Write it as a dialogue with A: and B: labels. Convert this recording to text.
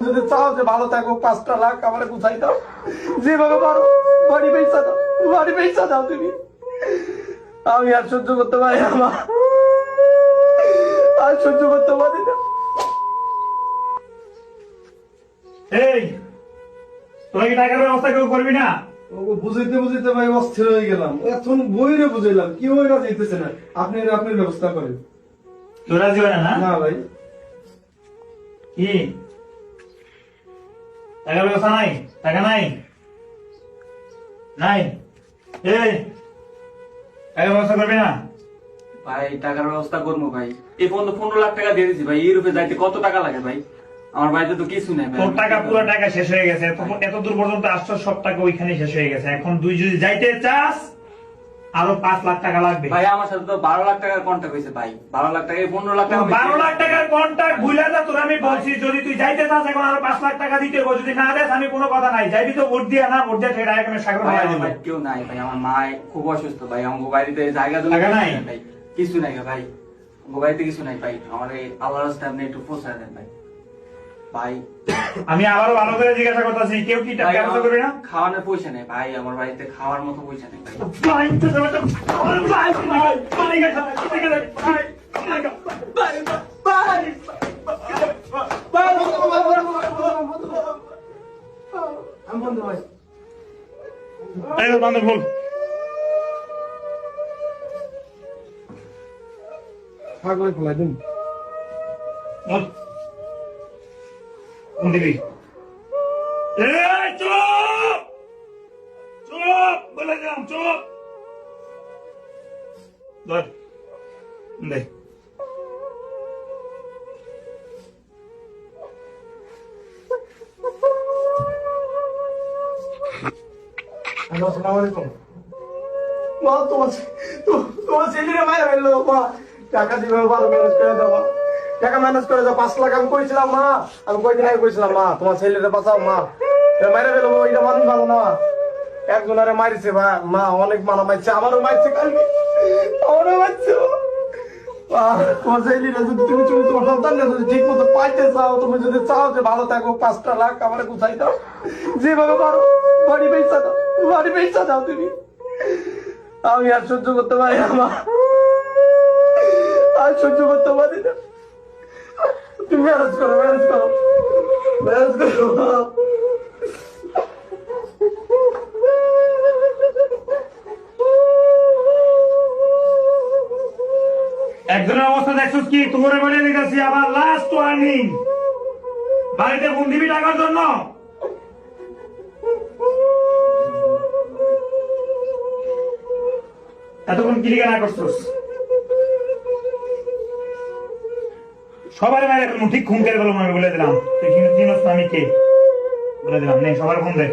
A: যদি চাও যে ভালো থাকো 5টা লাখ আমার গুছাই দাও, যেভাবে পারো বাড়ি পয়সা দাও, বাড়ি পয়সা দাও তুমি। আমি আর সহ্য করতে পারি না, আর সহ্য করতে পারি না।
B: এই তোরা কি টাকার ব্যবস্থা কেউ করবি না?
A: বুঝাইতে বুঝাইতে ভাই অস্থির হয়ে গেলাম, এখন বইরে বুঝাইলাম কি ওই কাজ দিতেছে না। আপনি আপনার ব্যবস্থা করেন।
B: তোরা রাজি হয় না?
A: না ভাই,
B: কি টাকার ব্যবস্থা নাই? টাকা নাই নাই এই টাকার ব্যবস্থা করবি না?
C: ভাই টাকার ব্যবস্থা করবো ভাই। এই পর্যন্ত 15 লাখ টাকা দিয়ে দিচ্ছি ভাই। ইউরোপে যাইতে কত টাকা লাগে ভাই? আমার বাড়িতে তো কিছু নেই ভাই।
B: তোর টাকা পুরো টাকা শেষ হয়ে গেছে, এত দূর পর্যন্ত আসছো, সব টাকা ওইখানে শেষ হয়ে গেছে। এখন তুই যদি যাইতে চাস আরো 5 লাখ টাকা লাগবে।
C: ভাই আমার সাথে তো 12 লাখ টাকার কন্ট্রাক্ট হয়েছে ভাই। 12 লাখ টাকায় 15 লাখ টাকা
B: 12 লাখ টাকার কন্ট্রাক্ট ভুলে যা। তোর আমি বলছি যদি তুই যাইতে চাস এখন আরো 5 লাখ টাকা দিতে হবে। যদি না দেস আমি কোনো কথা নাই, যাইবি তো ভোট দিয়া না, ভোট দিয়া সেটা এখানে সাগর
C: ভাই।
B: ভাই
C: আমার ভাই কেউ নাই ভাই। আমার মা খুব অসুস্থ ভাই। আমার বাড়িতে জায়গা জমি
B: টাকা নাই?
C: ভাই, কিছু নাই ভাই। আমার বাড়িতে কিছু নাই ভাই। আমার এই আল্লাহর রাস্তায় আপনি একটু পৌঁছায় দেন ভাই। ভাই
B: আমি আবারও ভালো করে জিজ্ঞাসা করতেছি, কেউ কি টাকা ব্যবস্থা করবে না?
C: খাওয়ানোর পয়সা নেই ভাই। আমার বাড়িতে খাওয়ার মতো পয়সা নেই ভাই।
A: আমি বন্ধু ভাই,
B: ভুল
A: ছাগল ফেলাই দিন।
B: দিবি চুপ চুপ বলে দিলাম, চুপ ধর দে।
A: আসসালামু আলাইকুম। মা তোমার ছেলেরা মায়ের ফেললো। মা টাকা দিবে, ভালো ম্যানেজ করে দেওয়া, টাকা ম্যানেজ করে দাও। 5 লাখ আমি কইছিলাম মা, আমি কয়দিন আগে কইছিলাম মা তোমার ছেলেটা বাঁচাও মা, মাইরে ফেলবো। এটা মানুষ ভালো না, একজনের মারিছে মা, অনেক মানা মারছে, আমারও মারছে কালকে, আমারও মারছে। তোমার ছেলেটা যদি তুমি তুমি তোমার সন্তানটা যদি ঠিক মতো পাইতে চাও, তুমি যদি চাও যে ভালো থাকো 5টা লাখ আমার গুছাই দাও, যেভাবে পারো বাড়ি পয়সা দাও, বাড়ি পয়সা দাও তুমি। আমি আর সহ্য করতে পারি না মা, আর সহ্য করতে পারি না। তুমি ম্যানেজ করো, ম্যানেজ করো, ম্যানেজ করো।
B: একজনের অবস্থা দেখছিস কি? তোমরা বলে লিখেছি আবার লাস্ট ওয়ার্নিং, বাড়িতে ফোন দিবি টাকার জন্য। এতক্ষণ কি লিখে না করছিস? সবার বাইরে ঠিক খুন করে বলে বলে দিলাম, তুই চিনস না আমি কে বলে দিলাম। নে সবার ফোন দে।